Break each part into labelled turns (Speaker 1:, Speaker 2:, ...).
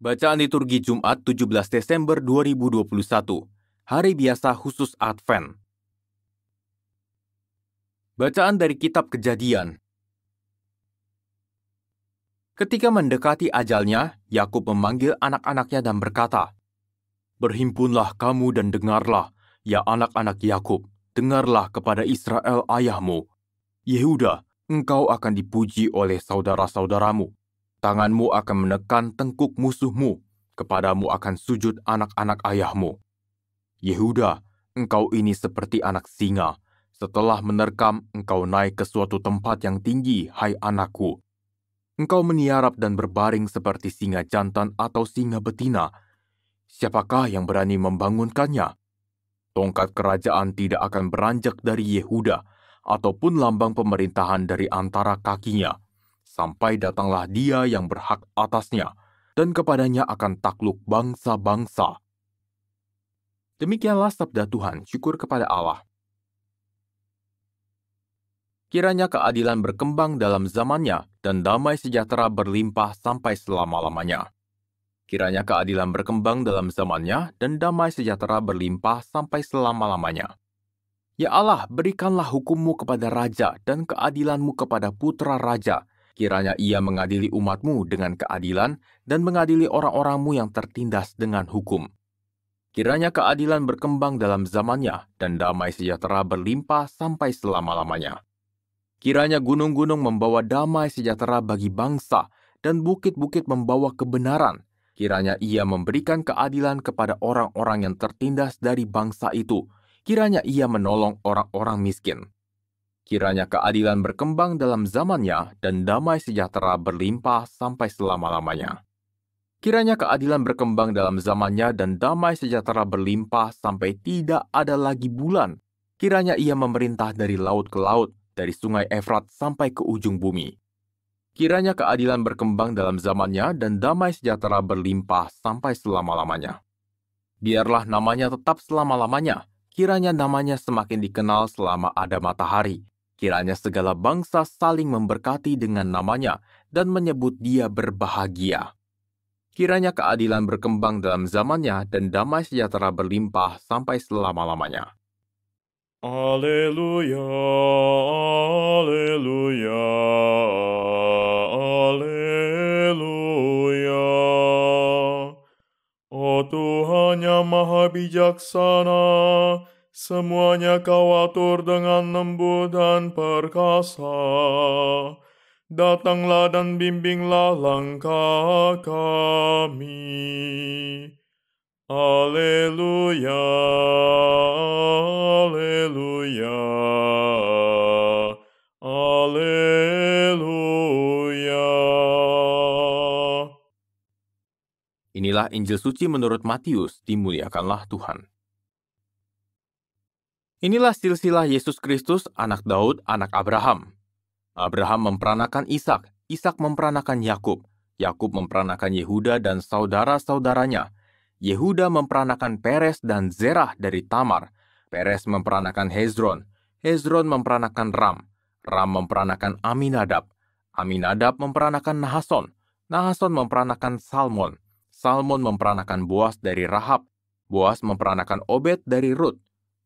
Speaker 1: Bacaan liturgi Jumat 17 Desember 2021, Hari Biasa Khusus Advent. Bacaan dari Kitab Kejadian. Ketika mendekati ajalnya, Yakub memanggil anak-anaknya dan berkata, "Berhimpunlah kamu dan dengarlah, ya anak-anak Yakub, dengarlah kepada Israel ayahmu. Yehuda, engkau akan dipuji oleh saudara-saudaramu. Tanganmu akan menekan tengkuk musuhmu, kepadamu akan sujud anak-anak ayahmu. Yehuda, engkau ini seperti anak singa. Setelah menerkam, engkau naik ke suatu tempat yang tinggi, hai anakku. Engkau meniarap dan berbaring seperti singa jantan atau singa betina. Siapakah yang berani membangunkannya? Tongkat kerajaan tidak akan beranjak dari Yehuda, ataupun lambang pemerintahan dari antara kakinya, sampai datanglah Dia yang berhak atasnya, dan kepadanya akan takluk bangsa-bangsa." Demikianlah sabda Tuhan, syukur kepada Allah. Kiranya keadilan berkembang dalam zamannya, dan damai sejahtera berlimpah sampai selama-lamanya. Kiranya keadilan berkembang dalam zamannya, dan damai sejahtera berlimpah sampai selama-lamanya. Ya Allah, berikanlah hukum-Mu kepada raja, dan keadilan-Mu kepada putra raja. Kiranya ia mengadili umat-Mu dengan keadilan, dan mengadili orang-orang-Mu yang tertindas dengan hukum. Kiranya keadilan berkembang dalam zamannya, dan damai sejahtera berlimpah sampai selama-lamanya. Kiranya gunung-gunung membawa damai sejahtera bagi bangsa, dan bukit-bukit membawa kebenaran. Kiranya ia memberikan keadilan kepada orang-orang yang tertindas dari bangsa itu. Kiranya ia menolong orang-orang miskin. Kiranya keadilan berkembang dalam zamannya, dan damai sejahtera berlimpah sampai selama-lamanya. Kiranya keadilan berkembang dalam zamannya, dan damai sejahtera berlimpah sampai tidak ada lagi bulan. Kiranya ia memerintah dari laut ke laut, dari sungai Efrat sampai ke ujung bumi. Kiranya keadilan berkembang dalam zamannya, dan damai sejahtera berlimpah sampai selama-lamanya. Biarlah namanya tetap selama-lamanya. Kiranya namanya semakin dikenal selama ada matahari. Kiranya segala bangsa saling memberkati dengan namanya, dan menyebut Dia berbahagia. Kiranya keadilan berkembang dalam zamannya, dan damai sejahtera berlimpah sampai selama-lamanya.
Speaker 2: Alleluia, alleluia, alleluia. Oh Tuhan yang maha bijaksana, semuanya Kau atur dengan lembut dan perkasa. Datanglah dan bimbinglah langkah kami. Alleluia, alleluia, alleluia.
Speaker 1: Inilah Injil suci menurut Matius, dimuliakanlah Tuhan. Inilah silsilah Yesus Kristus, anak Daud, anak Abraham. Abraham memperanakan Ishak, Ishak memperanakan Yakub, Yakub memperanakan Yehuda dan saudara-saudaranya. Yehuda memperanakan Peres dan Zerah dari Tamar. Peres memperanakan Hezron, Hezron memperanakan Ram, Ram memperanakan Aminadab, Aminadab memperanakan Nahason, Nahason memperanakan Salmon, Salmon memperanakan Boas dari Rahab, Boas memperanakan Obed dari Rut,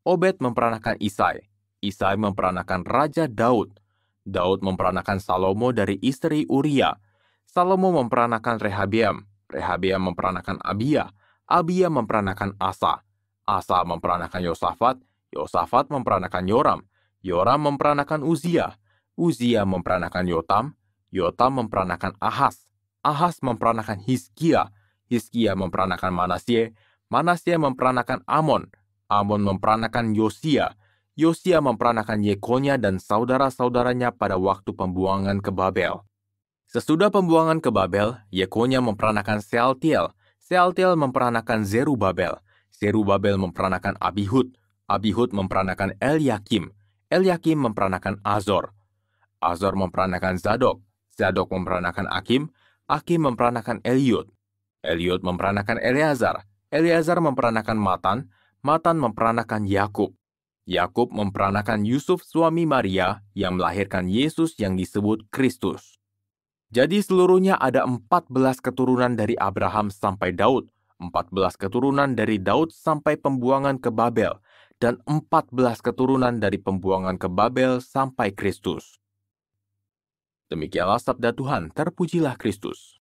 Speaker 1: Obed memperanakan Isai, Isai memperanakan Raja Daud, Daud memperanakan Salomo dari istri Uria, Salomo memperanakan Rehabeam, Rehabeam memperanakan Abia, Abia memperanakan Asa, Asa memperanakan Yosafat, Yosafat memperanakan Yoram, Yoram memperanakan Uzia, Uzia memperanakan Yotam, Yotam memperanakan Ahas, Ahas memperanakan Hizkia, Hizkia memperanakan Manasye, Manasye memperanakan Amon, Amon memperanakan Yosia, Yosia memperanakan Yekonya dan saudara-saudaranya pada waktu pembuangan ke Babel. Sesudah pembuangan ke Babel, Yekonya memperanakan Sealtiel, Sealtiel memperanakan Zerubabel, Zerubabel memperanakan Abihud, Abihud memperanakan Eliakim, Eliakim memperanakan Azor, Azor memperanakan Zadok, Zadok memperanakan Akim, Akim memperanakan Eliud, Eliud memperanakan Eleazar, Eleazar memperanakan Matan, Matan memperanakan Yakub, Yakub memperanakan Yusuf suami Maria yang melahirkan Yesus yang disebut Kristus. Jadi seluruhnya ada 14 keturunan dari Abraham sampai Daud, 14 keturunan dari Daud sampai pembuangan ke Babel, dan 14 keturunan dari pembuangan ke Babel sampai Kristus. Demikianlah sabda Tuhan, terpujilah Kristus.